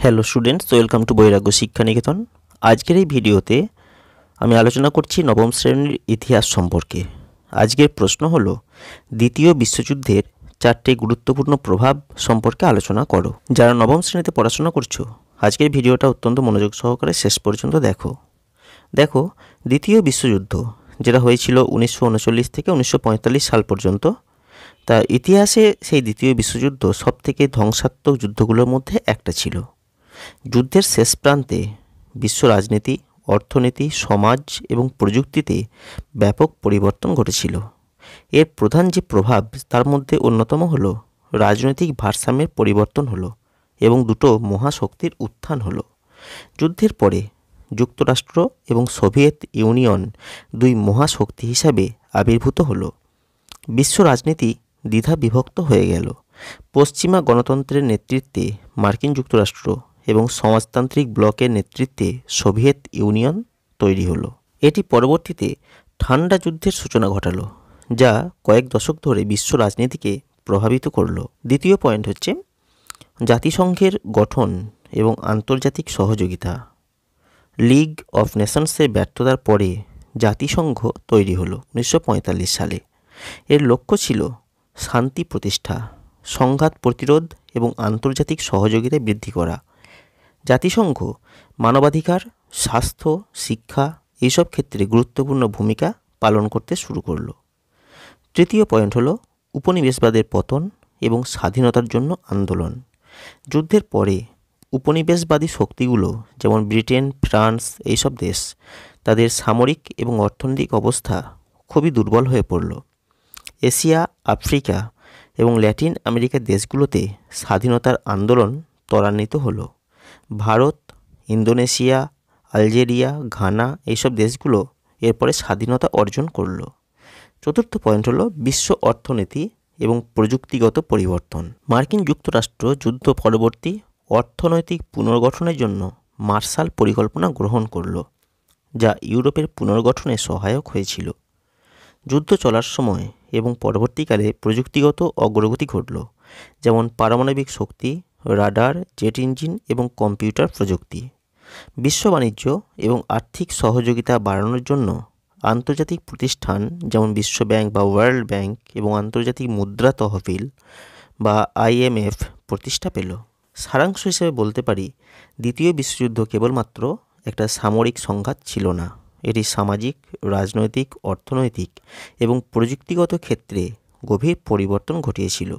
Hello students, welcome to বৈরাগ্য শিক্ষা নিকেতন। আজকের এই ভিডিওতে আমি আলোচনা করছি নবম শ্রেণীর ইতিহাস সম্পর্কে। আজকের প্রশ্ন হলো, দ্বিতীয় বিশ্বযুদ্ধের 4টে গুরুত্বপূর্ণ প্রভাব সম্পর্কে আলোচনা করো। যারা নবম শ্রেণীতে পড়াশোনা করছো, আজকের ভিডিওটা অত্যন্ত মনোযোগ সহকারে শেষ পর্যন্ত দেখো দ্বিতীয় বিশ্বযুদ্ধ যেটা হয়েছিল 1939 থেকে 1945 সাল পর্যন্ত, তা ইতিহাসে সেই দ্বিতীয় বিশ্বযুদ্ধ সবথেকে ধ্বংসাত্মক যুদ্ধগুলোর মধ্যে একটা ছিল। যুদ্ধের শেষ প্রান্তে বিশ্ব রাজনীতি, অর্থনীতি, সমাজ এবং প্রযুক্তিতে ব্যাপক পরিবর্তন ঘটেছিল। এর প্রধান যে প্রভাব তার মধ্যে অন্যতম হলো রাজনৈতিক ভারসাম্যের পরিবর্তন হলো এবং দুটো মহাশক্তির উত্থান হলো। যুদ্ধের পরে যুক্তরাষ্ট্র এবং সোভিয়েত ইউনিয়ন দুই মহাশক্তি হিসাবে আবির্ভূত হলো। বিশ্ব রাজনীতি দ্বিধা বিভক্ত হয়ে গেল। পশ্চিমা গণতন্ত্রের নেতৃত্বে মার্কিন যুক্তরাষ্ট্র এবং সমাজতান্ত্রিক ব্লকের নেতৃত্বে সোভিয়েত ইউনিয়ন তৈরি হলো। এটি পরবর্তীতে ঠান্ডা যুদ্ধের সূচনা ঘটালো, যা কয়েক দশক ধরে বিশ্ব রাজনীতিকে প্রভাবিত করলো। দ্বিতীয় পয়েন্ট হচ্ছে জাতিসংঘের গঠন এবং আন্তর্জাতিক সহযোগিতা। লিগ অফ নেশনসের ব্যর্থতার পরে জাতিসংঘ তৈরি হলো 1945 সালে। এর লক্ষ্য ছিল শান্তি প্রতিষ্ঠা, সংঘাত প্রতিরোধ এবং আন্তর্জাতিক সহযোগিতা বৃদ্ধি করা। জাতিসংঘ মানবাধিকার, স্বাস্থ্য, শিক্ষা এইসব ক্ষেত্রে গুরুত্বপূর্ণ ভূমিকা পালন করতে শুরু করলো। তৃতীয় পয়েন্ট হলো উপনিবেশবাদের পতন এবং স্বাধীনতার জন্য আন্দোলন। যুদ্ধের পরে উপনিবেশবাদী শক্তিগুলো যেমন ব্রিটেন, ফ্রান্স এইসব দেশ, তাদের সামরিক এবং অর্থনৈতিক অবস্থা খুবই দুর্বল হয়ে পড়ল। এশিয়া, আফ্রিকা এবং ল্যাটিন আমেরিকার দেশগুলোতে স্বাধীনতার আন্দোলন ত্বরান্বিত হলো। ভারত, ইন্দোনেশিয়া, আলজেরিয়া, ঘানা এইসব দেশগুলো এরপরে স্বাধীনতা অর্জন করলো। চতুর্থ পয়েন্ট হলো বিশ্ব অর্থনীতি এবং প্রযুক্তিগত পরিবর্তন। মার্কিন যুক্তরাষ্ট্র যুদ্ধ পরবর্তী অর্থনৈতিক পুনর্গঠনের জন্য মার্শাল পরিকল্পনা গ্রহণ করলো, যা ইউরোপের পুনর্গঠনে সহায়ক হয়েছিল। যুদ্ধ চলার সময় এবং পরবর্তীকালে প্রযুক্তিগত অগ্রগতি ঘটল, যেমন পারমাণবিক শক্তি, রাডার, জেট ইঞ্জিন এবং কম্পিউটার প্রযুক্তি। বিশ্ব বাণিজ্য এবং আর্থিক সহযোগিতা বাড়ানোর জন্য আন্তর্জাতিক প্রতিষ্ঠান যেমন বিশ্ব ব্যাংক বা ওয়ার্ল্ড ব্যাংক এবং আন্তর্জাতিক মুদ্রা তহবিল বা IMF প্রতিষ্ঠা পেল। সারাংশ হিসেবে বলতে পারি, দ্বিতীয় বিশ্বযুদ্ধ কেবলমাত্র একটা সামরিক সংঘাত ছিল না, এটি সামাজিক, রাজনৈতিক, অর্থনৈতিক এবং প্রযুক্তিগত ক্ষেত্রে গভীর পরিবর্তন ঘটিয়েছিল।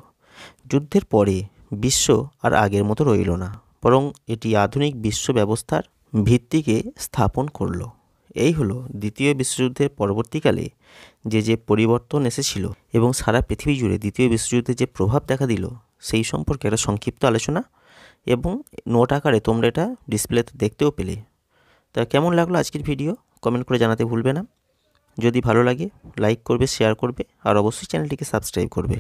যুদ্ধের পরে বিশ্ব আর আগের মতো রইল না, বরং এটি আধুনিক বিশ্ব ব্যবস্থার ভিত্তিকে স্থাপন করল। এই হলো দ্বিতীয় বিশ্বযুদ্ধের পরবর্তীকালে যে পরিবর্তন এসেছিল এবং সারা পৃথিবী জুড়ে দ্বিতীয় বিশ্বযুদ্ধে যে প্রভাব দেখা দিল সেই সম্পর্কে একটা সংক্ষিপ্ত আলোচনা, এবং নোট আকারে তোমরা এটা ডিসপ্লেতে দেখতেও পেলে। তা কেমন লাগলো আজকের ভিডিও কমেন্ট করে জানাতে ভুলবে না। যদি ভালো লাগে লাইক করবে, শেয়ার করবে আর অবশ্যই চ্যানেলটিকে সাবস্ক্রাইব করবে।